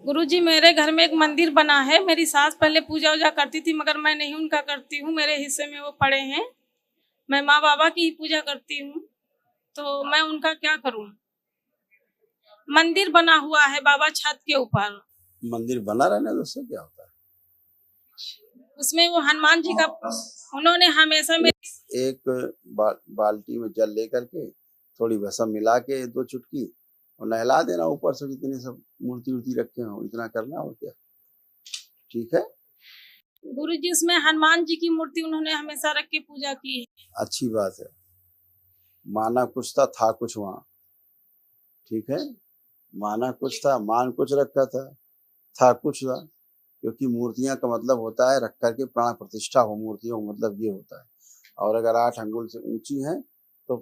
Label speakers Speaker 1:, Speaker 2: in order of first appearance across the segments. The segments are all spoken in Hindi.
Speaker 1: गुरुजी, मेरे घर में एक मंदिर बना है। मेरी सास पहले पूजा वूजा करती थी, मगर मैं नहीं उनका करती हूँ। मेरे हिस्से में वो पड़े हैं। मैं माँ बाबा की ही पूजा करती हूँ, तो मैं उनका क्या करूँ? मंदिर बना हुआ है बाबा छत के ऊपर।
Speaker 2: मंदिर बना रहने दो, उससे क्या होता है?
Speaker 1: उसमें वो हनुमान जी का उन्होंने हमेशा मेरी
Speaker 2: एक बाल्टी में जल लेकर के थोड़ी भस्म मिला के 2 चुटकी और नहला देना ऊपर से, जितने सब मूर्ति उर्ति रखे हो इतना करना, और क्या। ठीक है,
Speaker 1: गुरुजी, उसमें हनुमान जी की मूर्ति उन्होंने हमेशा रख के पूजा की है।
Speaker 2: अच्छी बात है। माना कुछ था कुछ वहाँ। ठीक है, माना कुछ था, मान कुछ रखा था कुछ था। क्योंकि मूर्तियां का मतलब होता है रख करके प्राण प्रतिष्ठा हो, मूर्तियों का मतलब ये होता है। और अगर 8 अंगुल से ऊंची है तो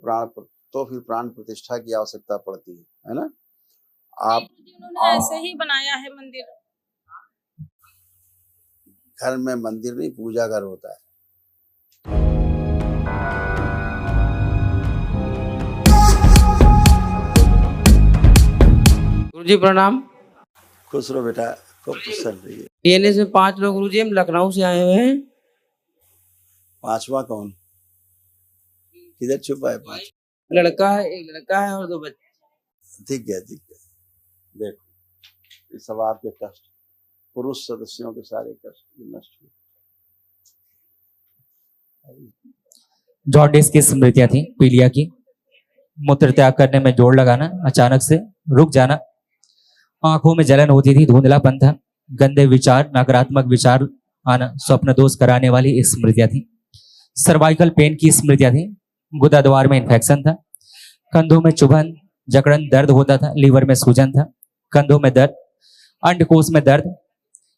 Speaker 2: फिर प्राण प्रतिष्ठा की आवश्यकता पड़ती है ना। आप
Speaker 1: उन्होंने ऐसे ही बनाया है मंदिर।
Speaker 2: घर में मंदिर नहीं, पूजा घर होता है।
Speaker 3: गुरुजी प्रणाम।
Speaker 2: खुश रहो बेटा, खूब प्रसन्न रहिए।
Speaker 3: डीएनए से 5 लोग गुरुजी, हम लखनऊ से आए हुए हैं।
Speaker 2: 5वां कौन? किधर छुपा है 5?
Speaker 3: लड़का है, एक लड़का है और 2 बच्चे।
Speaker 2: ठीक है। देखो, ये सब आपके कष्ट, पुरुष सदस्यों के सारे कष्ट नष्ट हुए।
Speaker 4: जॉन्डिस की स्मृतियां थी, पीलिया की, मूत्र त्याग करने में जोर लगाना, अचानक से रुक जाना, आंखों में जलन होती थी, धुंधलापन था, गंदे विचार, नकारात्मक विचार आना, स्वप्न दोष कराने वाली स्मृतियां थी। सर्वाइकल पेन की स्मृतियां थी, गुदा द्वार में इन्फेक्शन था, कंधों में चुभन, जकड़न, दर्द होता था, लीवर में सूजन था, कंधों में दर्द, अंडकोश में दर्द,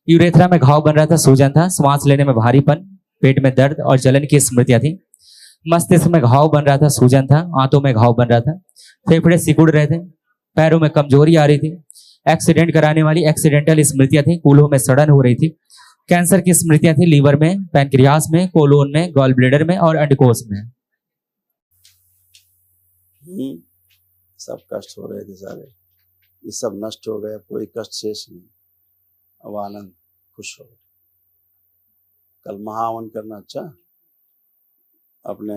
Speaker 4: यूरेथ्रा में घाव बन रहा था, सूजन था, श्वास लेने में भारीपन, पेट में दर्द और जलन की स्मृतियां थी। मस्तिष्क में घाव बन रहा था, सूजन था, आंतों में घाव बन रहा था, फेफड़े सिकुड़ रहे थे, पैरों में कमजोरी आ रही थी, एक्सीडेंट कराने वाली एक्सीडेंटल स्मृतियां थी, कूल्हों में सड़न हो रही थी, कैंसर की स्मृतियां थी, लीवर में, पैंक्रियास में, कोलोन में, गॉल ब्लेडर में और अंडकोश में।
Speaker 2: सब कष्ट हो रहे थे सारे, ये सब नष्ट हो गए, कोई कष्ट शेष नहीं। अब आनंद, खुश हो। कल महावन करना, अच्छा अपने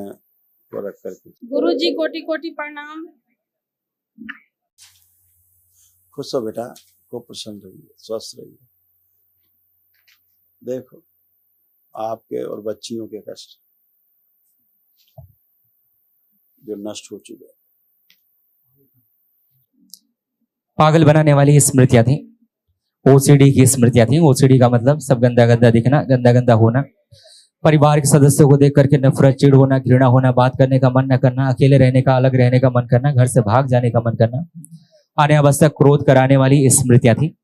Speaker 2: को रख करके।
Speaker 1: गुरुजी, कोटि कोटि प्रणाम।
Speaker 2: खुश हो बेटा, खूब प्रसन्न रहिए, स्वस्थ रहिए। देखो, आपके और बच्चियों के कष्ट जो नष्ट हो चुके।
Speaker 4: पागल बनाने वाली स्मृतियां थी, ओसीडी की स्मृतियां थी। ओसीडी का मतलब सब गंदा गंदा दिखना, गंदा गंदा होना, परिवार के सदस्यों को देख करके नफरत, चिढ़ होना, घृणा होना, बात करने का मन न करना, अकेले रहने का, अलग रहने का मन करना, घर से भाग जाने का मन करना, अनावश्यक क्रोध कराने वाली स्मृतियां थी।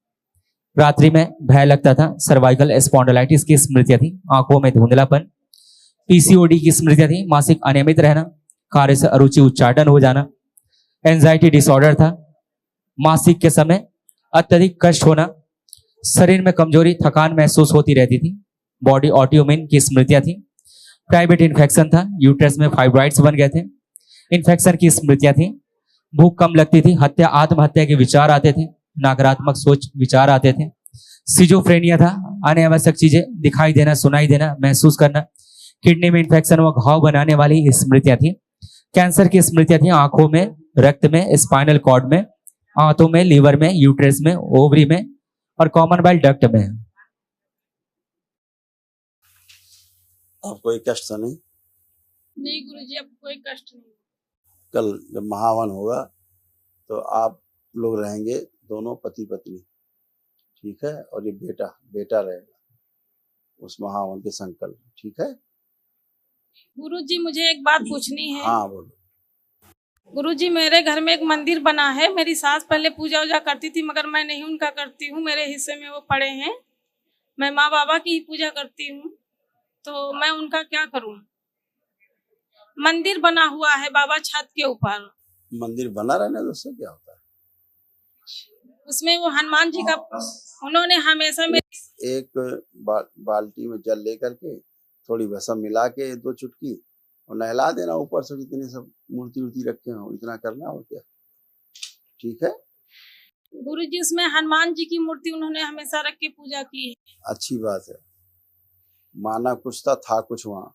Speaker 4: रात्रि में भय लगता था, सर्वाइकल स्पॉन्डिलाइटिस की स्मृतियां थी, आंखों में धुंधलापन, पीसीओडी की स्मृतियां थी, मासिक अनियमित रहना, कार्य से अरुचि, उच्चाटन हो जाना, एंजाइटी डिसऑर्डर था, मासिक के समय अत्यधिक कष्ट होना, शरीर में कमजोरी, थकान महसूस होती रहती थी, बॉडी ऑटोइम्यून की स्मृतियां थी, प्राइवेट इन्फेक्शन था, यूट्रस में फाइब्रॉइड्स बन गए थे, इन्फेक्शन की स्मृतियां थी, भूख कम लगती थी, हत्या, आत्महत्या के विचार आते थे, नकारात्मक सोच विचार आते थे, सिजोफ्रेनिया था, अनावश्यक चीजें दिखाई देना, सुनाई देना, महसूस करना, किडनी में इन्फेक्शन व घाव बनाने वाली स्मृतियां थी, कैंसर की स्मृतियां थी, आंखों में, रक्त में, स्पाइनल कॉर्ड में, आंतों में, लीवर में, यूट्रस में, ओवरी में और कॉमन बाइल डक्ट में।
Speaker 2: अब कोई कष्ट तो नहीं?
Speaker 1: नहीं गुरुजी, अब कोई कष्ट नहीं।
Speaker 2: कल जब महावन होगा तो आप लोग रहेंगे दोनों पति पत्नी, ठीक है, और ये बेटा रहेगा उस महावन के संकल्प, ठीक है।
Speaker 1: गुरुजी, मुझे एक बात पूछनी है।
Speaker 2: हाँ बोलो।
Speaker 1: गुरुजी, मेरे घर में एक मंदिर बना है। मेरी सास पहले पूजा वूजा करती थी, मगर मैं नहीं उनका करती हूँ। मेरे हिस्से में वो पड़े हैं। मैं माँ बाबा की ही पूजा करती हूँ, तो मैं उनका क्या करूँ? मंदिर बना हुआ है बाबा छत के ऊपर।
Speaker 2: मंदिर बना रहने दो, उससे क्या होता है?
Speaker 1: उसमें वो हनुमान जी का उन्होंने हमेशा मेरी
Speaker 2: एक बाल्टी में जल लेकर के थोड़ी भस्म मिला के 2 चुटकी और नहला देना ऊपर से, जितने सब मूर्ति उर्ति रखे हो इतना करना, और क्या। ठीक है,
Speaker 1: गुरुजी उसमें हनुमान जी की मूर्ति उन्होंने हमेशा रख के पूजा की है।
Speaker 2: अच्छी बात है। माना कुछ था कुछ वहाँ।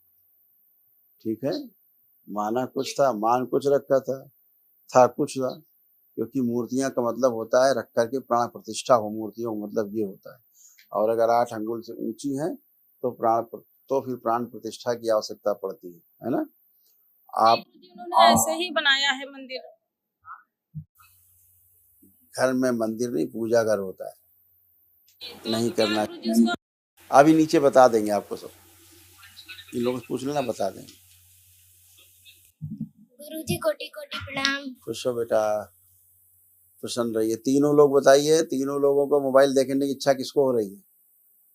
Speaker 2: ठीक है, माना कुछ था, मान कुछ रखा था कुछ था। क्योंकि मूर्तियां का मतलब होता है रख करके प्राण प्रतिष्ठा हो, मूर्तियों का मतलब ये होता है। और अगर 8 अंगुल से ऊंची है तो फिर प्राण प्रतिष्ठा की आवश्यकता पड़ती है ना। आप
Speaker 1: उन्होंने ऐसे ही बनाया है मंदिर।
Speaker 2: घर में मंदिर नहीं, पूजा घर होता है,
Speaker 1: तो
Speaker 2: नहीं
Speaker 1: क्या
Speaker 2: करना।
Speaker 1: गुरुजी उसको
Speaker 2: अभी नीचे बता देंगे आपको सब, इन लोगों से पूछ लेना, बता देंगे।
Speaker 5: गुरुजी कोटि कोटि प्रणाम।
Speaker 2: खुश हो बेटा, प्रसन्न रहिए। तीनों लोग बताइए, तीनों लोगों को मोबाइल देखने की इच्छा किसको हो रही है?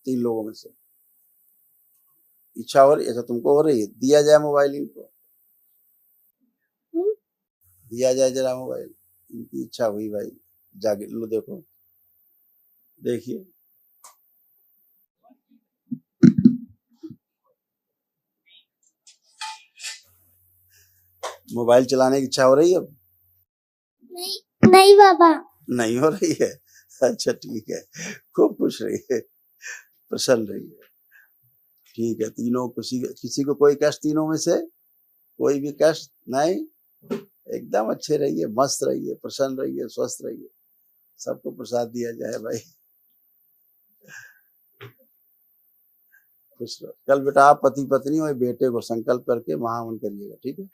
Speaker 2: 3 लोगों में से इच्छा हो रही है? अच्छा, तुमको हो रही है? दिया जाए मोबाइल इनको, दिया जाए जरा मोबाइल। इनकी इच्छा हुई भाई, जाके लो, देखो, देखिए। मोबाइल चलाने की इच्छा हो रही है अब?
Speaker 5: नहीं बाबा।
Speaker 2: नहीं हो रही है? अच्छा ठीक है, खूब खुश रहिए, प्रसन्न रहिए। ठीक है, तीनों किसी को कोई कष्ट, तीनों में से कोई भी कष्ट नहीं, एकदम अच्छे रहिए, मस्त रहिए, प्रसन्न रहिए, स्वस्थ रहिए। सबको प्रसाद दिया जाए भाई, खुश रहो। कल बेटा आप पति पत्नी और बेटे को संकल्प करके महावन करिएगा, ठीक है।